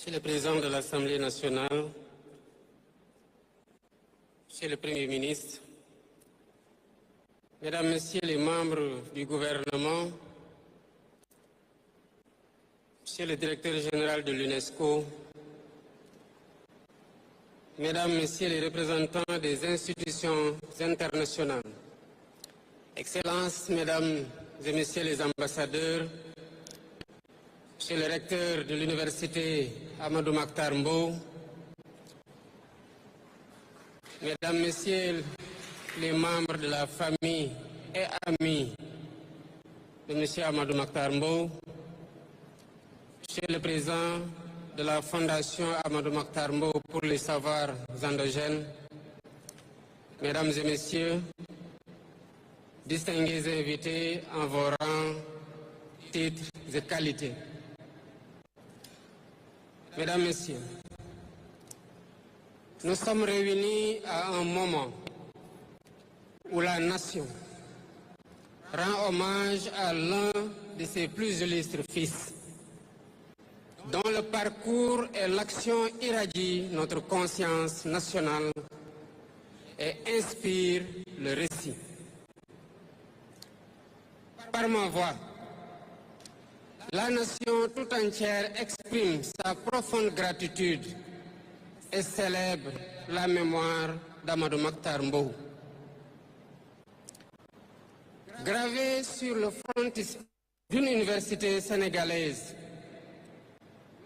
Monsieur le Président de l'Assemblée nationale, Monsieur le Premier ministre, Mesdames, Messieurs les membres du gouvernement, Monsieur le Directeur général de l'UNESCO, Mesdames, Messieurs les représentants des institutions internationales, Excellences, Mesdames et Messieurs les ambassadeurs, Monsieur le recteur de l'Université Amadou Mahtar Mbow, Mesdames, Messieurs les membres de la famille et amis de M. Amadou Mahtar Mbow, Monsieur le Président de la Fondation Amadou Mahtar Mbow pour les savoirs endogènes, Mesdames et Messieurs, distingués invités en vos rangs, titres et qualités. Mesdames, Messieurs, nous sommes réunis à un moment où la nation rend hommage à l'un de ses plus illustres fils, dont le parcours et l'action irradient notre conscience nationale et inspirent le récit. Par ma voix, la nation tout entière exprime sa profonde gratitude et célèbre la mémoire d'Amadou Mahtar Mbow. Gravé sur le frontispice d'une université sénégalaise,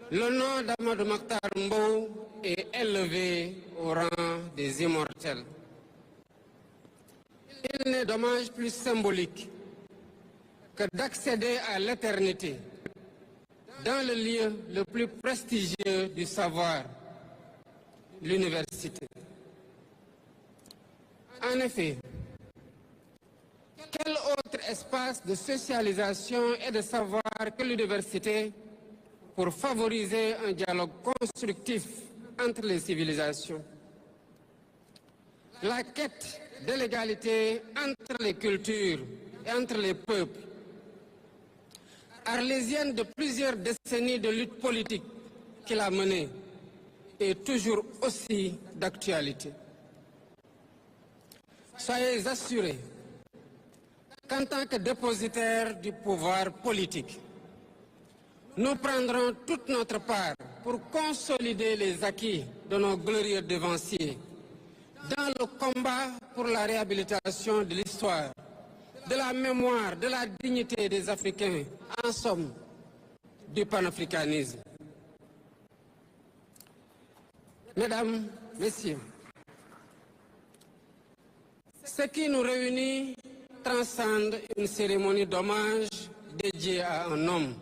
le nom d'Amadou Mahtar Mbow est élevé au rang des immortels. Il n'est dommage plus symbolique que d'accéder à l'éternité dans le lieu le plus prestigieux du savoir, l'université. En effet, quel autre espace de socialisation et de savoir que l'université pour favoriser un dialogue constructif entre les civilisations? La quête de l'égalité entre les cultures et entre les peuples, arlésienne de plusieurs décennies de lutte politique qu'il a menée, est toujours aussi d'actualité. Soyez assurés qu'en tant que dépositaire du pouvoir politique, nous prendrons toute notre part pour consolider les acquis de nos glorieux devanciers dans le combat pour la réhabilitation de l'histoire, de la mémoire, de la dignité des Africains, en somme, du panafricanisme. Mesdames, Messieurs, ce qui nous réunit transcende une cérémonie d'hommage dédiée à un homme.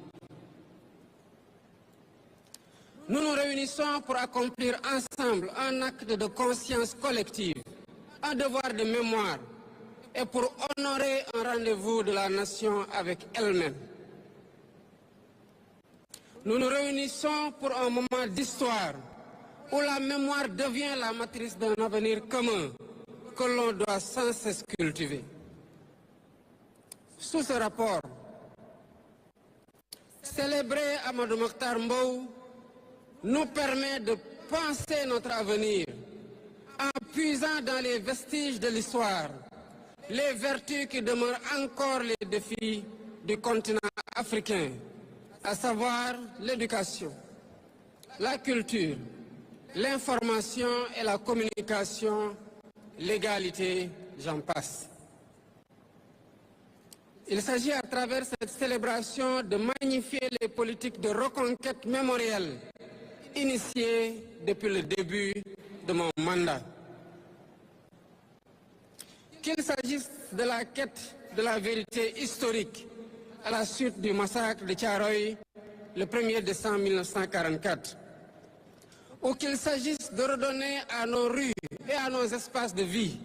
Nous nous réunissons pour accomplir ensemble un acte de conscience collective, un devoir de mémoire et pour honorer un rendez-vous de la nation avec elle-même. Nous nous réunissons pour un moment d'histoire où la mémoire devient la matrice d'un avenir commun que l'on doit sans cesse cultiver. Sous ce rapport, célébrer Amadou Mahtar Mbow nous permet de penser notre avenir en puisant dans les vestiges de l'histoire, les vertus qui demeurent encore les défis du continent africain, à savoir l'éducation, la culture, l'information et la communication, l'égalité, j'en passe. Il s'agit à travers cette célébration de magnifier les politiques de reconquête mémorielle initiées depuis le début de mon mandat. Qu'il s'agisse de la quête de la vérité historique à la suite du massacre de Thiaroye le 1er décembre 1944, ou qu'il s'agisse de redonner à nos rues et à nos espaces de vie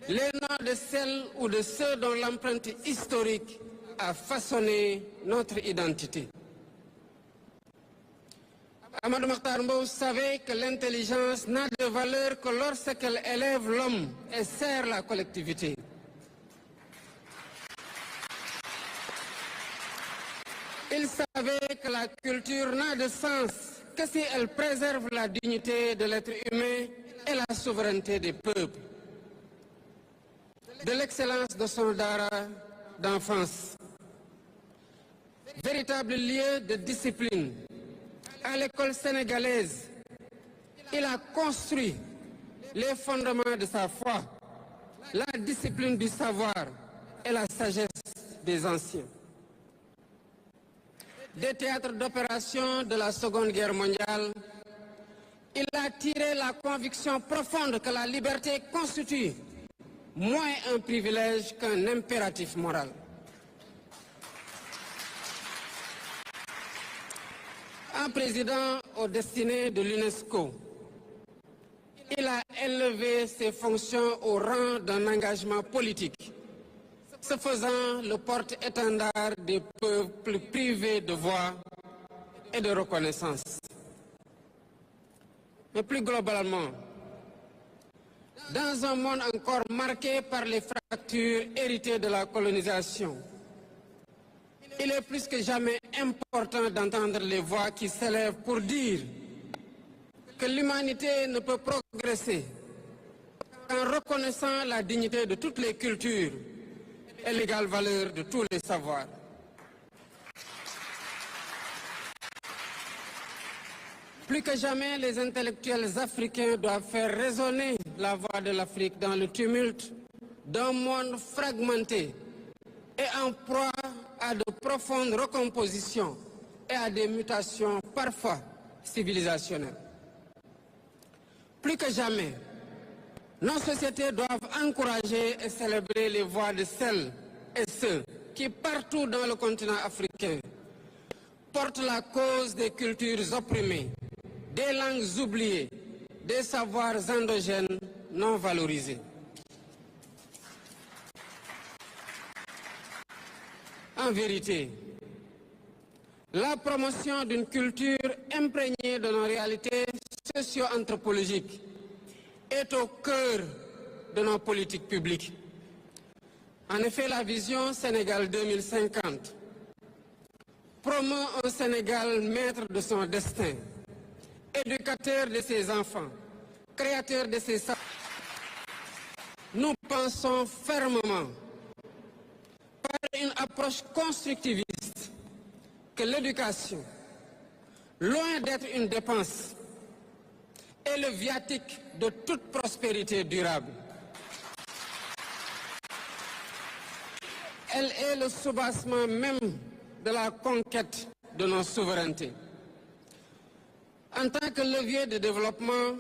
les noms de celles ou de ceux dont l'empreinte historique a façonné notre identité. Amadou Mahtar Mbow savait que l'intelligence n'a de valeur que lorsqu'elle élève l'homme et sert la collectivité. Il savait que la culture n'a de sens que si elle préserve la dignité de l'être humain et la souveraineté des peuples, de l'excellence de son dara d'enfance, véritable lieu de discipline, à l'école sénégalaise, il a construit les fondements de sa foi, la discipline du savoir et la sagesse des anciens. Des théâtres d'opération de la Seconde Guerre mondiale, il a tiré la conviction profonde que la liberté constitue moins un privilège qu'un impératif moral. Un président aux destinées de l'UNESCO, il a élevé ses fonctions au rang d'un engagement politique, se faisant le porte-étendard des peuples privés de voix et de reconnaissance. Mais plus globalement, dans un monde encore marqué par les fractures héritées de la colonisation, il est plus que jamais important d'entendre les voix qui s'élèvent pour dire que l'humanité ne peut progresser qu'en reconnaissant la dignité de toutes les cultures et l'égale valeur de tous les savoirs. Plus que jamais, les intellectuels africains doivent faire résonner la voix de l'Afrique dans le tumulte d'un monde fragmenté et en proie à de profondes recompositions et à des mutations parfois civilisationnelles. Plus que jamais, nos sociétés doivent encourager et célébrer les voix de celles et ceux qui, partout dans le continent africain, portent la cause des cultures opprimées, des langues oubliées, des savoirs endogènes non valorisés. En vérité, la promotion d'une culture imprégnée de nos réalités socio-anthropologiques est au cœur de nos politiques publiques. En effet, la vision Sénégal 2050 promeut un Sénégal maître de son destin, éducateur de ses enfants, créateur de ses savoirs. Nous pensons fermement, par une approche constructiviste, que l'éducation, loin d'être une dépense, est le viatique de toute prospérité durable. Elle est le soubassement même de la conquête de nos souverainetés. En tant que levier de développement,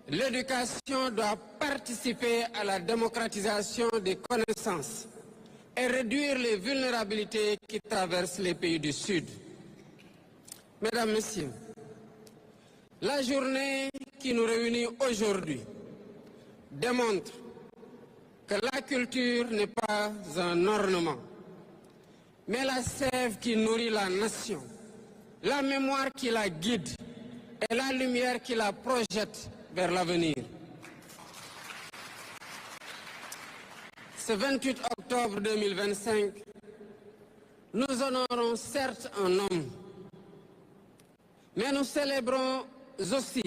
l'éducation doit participer à la démocratisation des connaissances et réduire les vulnérabilités qui traversent les pays du Sud. Mesdames, Messieurs, la journée qui nous réunit aujourd'hui démontre que la culture n'est pas un ornement, mais la sève qui nourrit la nation, la mémoire qui la guide et la lumière qui la projette vers l'avenir. Ce 28 octobre 2025, nous honorons certes un homme, mais nous célébrons aussi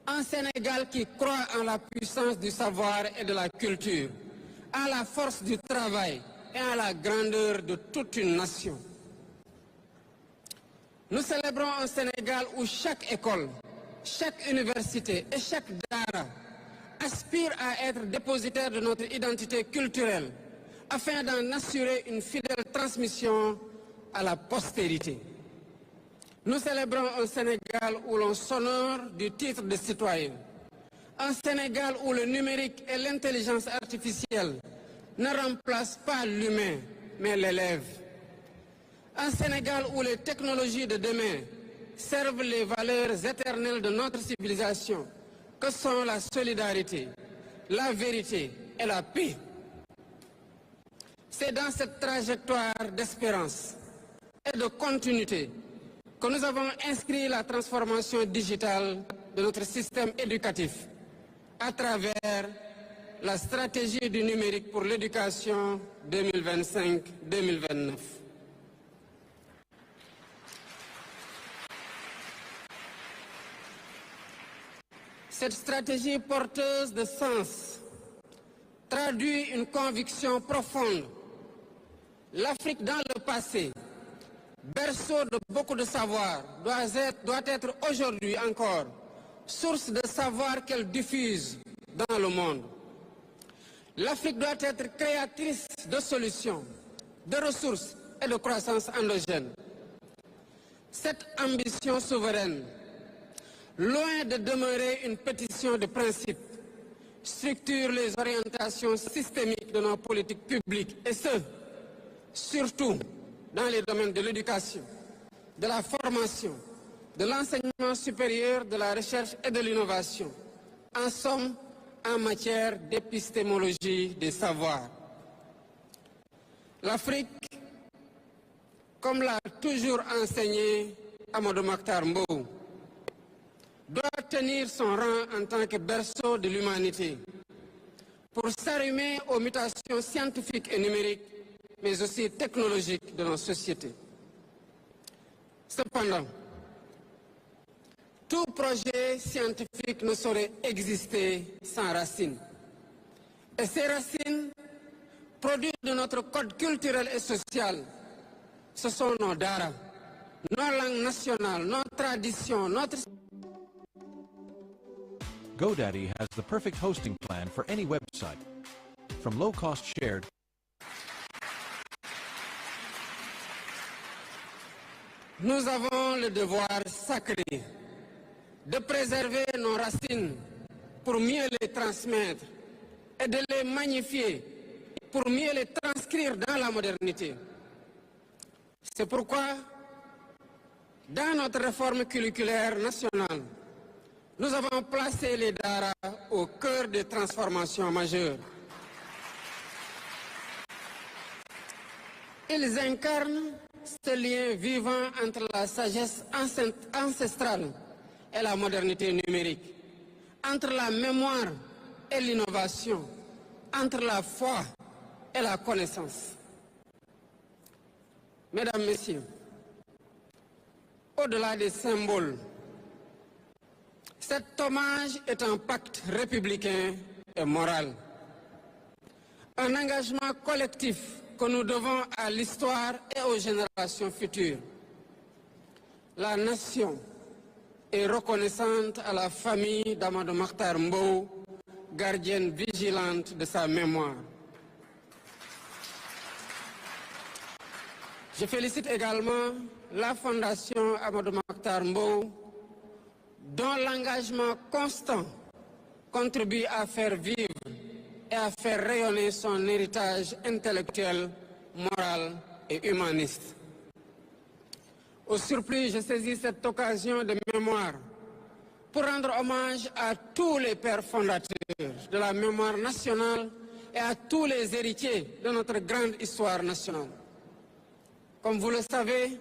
un Sénégal qui croit en la puissance du savoir et de la culture, à la force du travail et à la grandeur de toute une nation. Nous célébrons un Sénégal où chaque école, chaque université et chaque dara aspire à être dépositaire de notre identité culturelle afin d'en assurer une fidèle transmission à la postérité. Nous célébrons un Sénégal où l'on s'honore du titre de citoyen, un Sénégal où le numérique et l'intelligence artificielle ne remplacent pas l'humain, mais l'élève. Un Sénégal où les technologies de demain servent les valeurs éternelles de notre civilisation, que sont la solidarité, la vérité et la paix. C'est dans cette trajectoire d'espérance et de continuité que nous avons inscrit la transformation digitale de notre système éducatif à travers la stratégie du numérique pour l'éducation 2025-2029. Cette stratégie porteuse de sens traduit une conviction profonde. L'Afrique dans le passé, berceau de beaucoup de savoir, doit être aujourd'hui encore source de savoir qu'elle diffuse dans le monde. L'Afrique doit être créatrice de solutions, de ressources et de croissance endogène. Cette ambition souveraine, loin de demeurer une pétition de principe, structure les orientations systémiques de nos politiques publiques et ce, surtout dans les domaines de l'éducation, de la formation, de l'enseignement supérieur, de la recherche et de l'innovation. En somme, en matière d'épistémologie des savoirs. L'Afrique, comme l'a toujours enseigné Amadou Mokhtar Mbow, doit tenir son rang en tant que berceau de l'humanité pour s'arrimer aux mutations scientifiques et numériques, mais aussi technologiques de nos sociétés. Cependant, tout projet scientifique ne saurait exister sans racines. Et ces racines, produits de notre code culturel et social, ce sont nos daras, nos langues nationales, nos traditions, notre... GoDaddy has the perfect hosting plan for any website. From low-cost shared... Nous avons le devoir sacré de préserver nos racines pour mieux les transmettre et de les magnifier pour mieux les transcrire dans la modernité. C'est pourquoi, dans notre réforme curriculaire nationale, nous avons placé les daras au cœur des transformations majeures. Ils incarnent ce lien vivant entre la sagesse ancestrale et la modernité numérique, entre la mémoire et l'innovation, entre la foi et la connaissance. Mesdames, Messieurs, au-delà des symboles, cet hommage est un pacte républicain et moral, un engagement collectif que nous devons à l'histoire et aux générations futures. La nation est reconnaissante à la famille d'Amadou Mokhtar Mbow, gardienne vigilante de sa mémoire. Je félicite également la Fondation Amadou Mokhtar Mbow, dont l'engagement constant contribue à faire vivre et à faire rayonner son héritage intellectuel, moral et humaniste. Au surplus, je saisis cette occasion de mémoire pour rendre hommage à tous les pères fondateurs de la mémoire nationale et à tous les héritiers de notre grande histoire nationale. Comme vous le savez,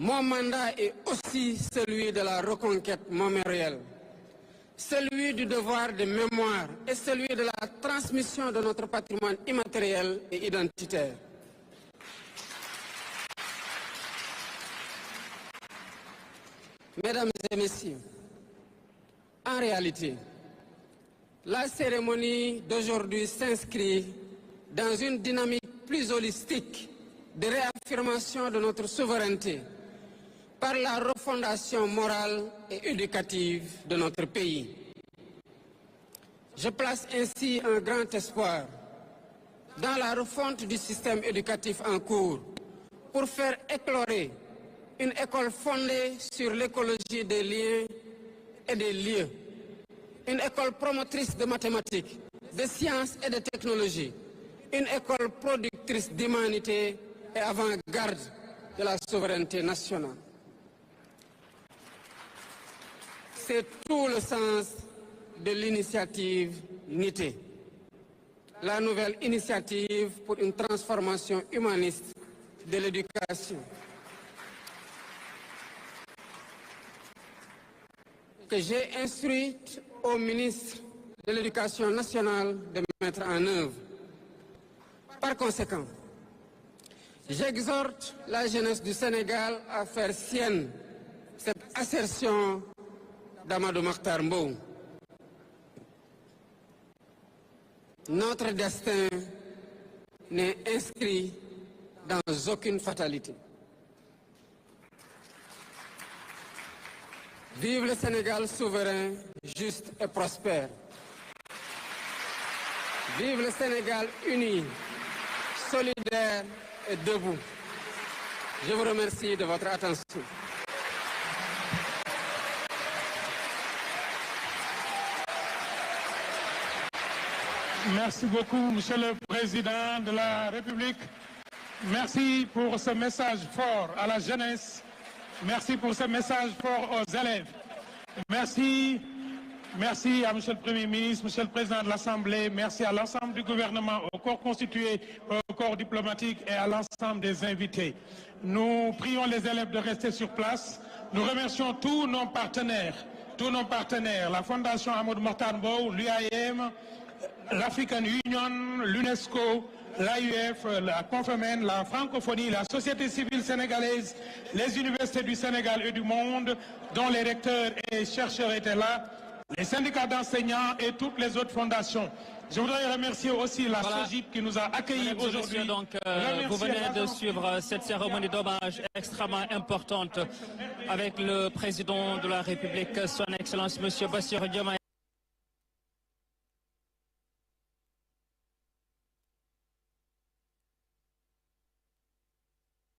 mon mandat est aussi celui de la reconquête mémorielle, celui du devoir de mémoire et celui de la transmission de notre patrimoine immatériel et identitaire. Mesdames et Messieurs, en réalité, la cérémonie d'aujourd'hui s'inscrit dans une dynamique plus holistique de réaffirmation de notre souveraineté par la refondation morale et éducative de notre pays. Je place ainsi un grand espoir dans la refonte du système éducatif en cours pour faire éclore une école fondée sur l'écologie des liens et des lieux, une école promotrice de mathématiques, de sciences et de technologies, une école productrice d'humanité et avant-garde de la souveraineté nationale. C'est tout le sens de l'initiative NITE, la nouvelle initiative pour une transformation humaniste de l'éducation, que j'ai instruite au ministre de l'Éducation nationale de mettre en œuvre. Par conséquent, j'exhorte la jeunesse du Sénégal à faire sienne cette assertion d'Amadou Mokhtar Mbow. Notre destin n'est inscrit dans aucune fatalité. Vive le Sénégal souverain, juste et prospère. Vive le Sénégal uni, solidaire et debout. Je vous remercie de votre attention. Merci beaucoup, Monsieur le Président de la République. Merci pour ce message fort à la jeunesse. Merci pour ce message fort aux élèves. Merci à Monsieur le Premier ministre, Monsieur le Président de l'Assemblée. Merci à l'ensemble du gouvernement, au corps constitué, au corps diplomatique et à l'ensemble des invités. Nous prions les élèves de rester sur place. Nous remercions tous nos partenaires, la Fondation Amadou Mahtar Mbow, l'UAM, l'African Union, l'UNESCO, l'AUF, la Confemen, la francophonie, la société civile sénégalaise, les universités du Sénégal et du monde, dont les recteurs et chercheurs étaient là, les syndicats d'enseignants et toutes les autres fondations. Je voudrais remercier aussi la SOGIP qui nous a accueillis aujourd'hui. Donc, vous venez de suivre cette cérémonie d'hommage extrêmement importante avec le président de la République, son Excellence M. Bassirou Diomaye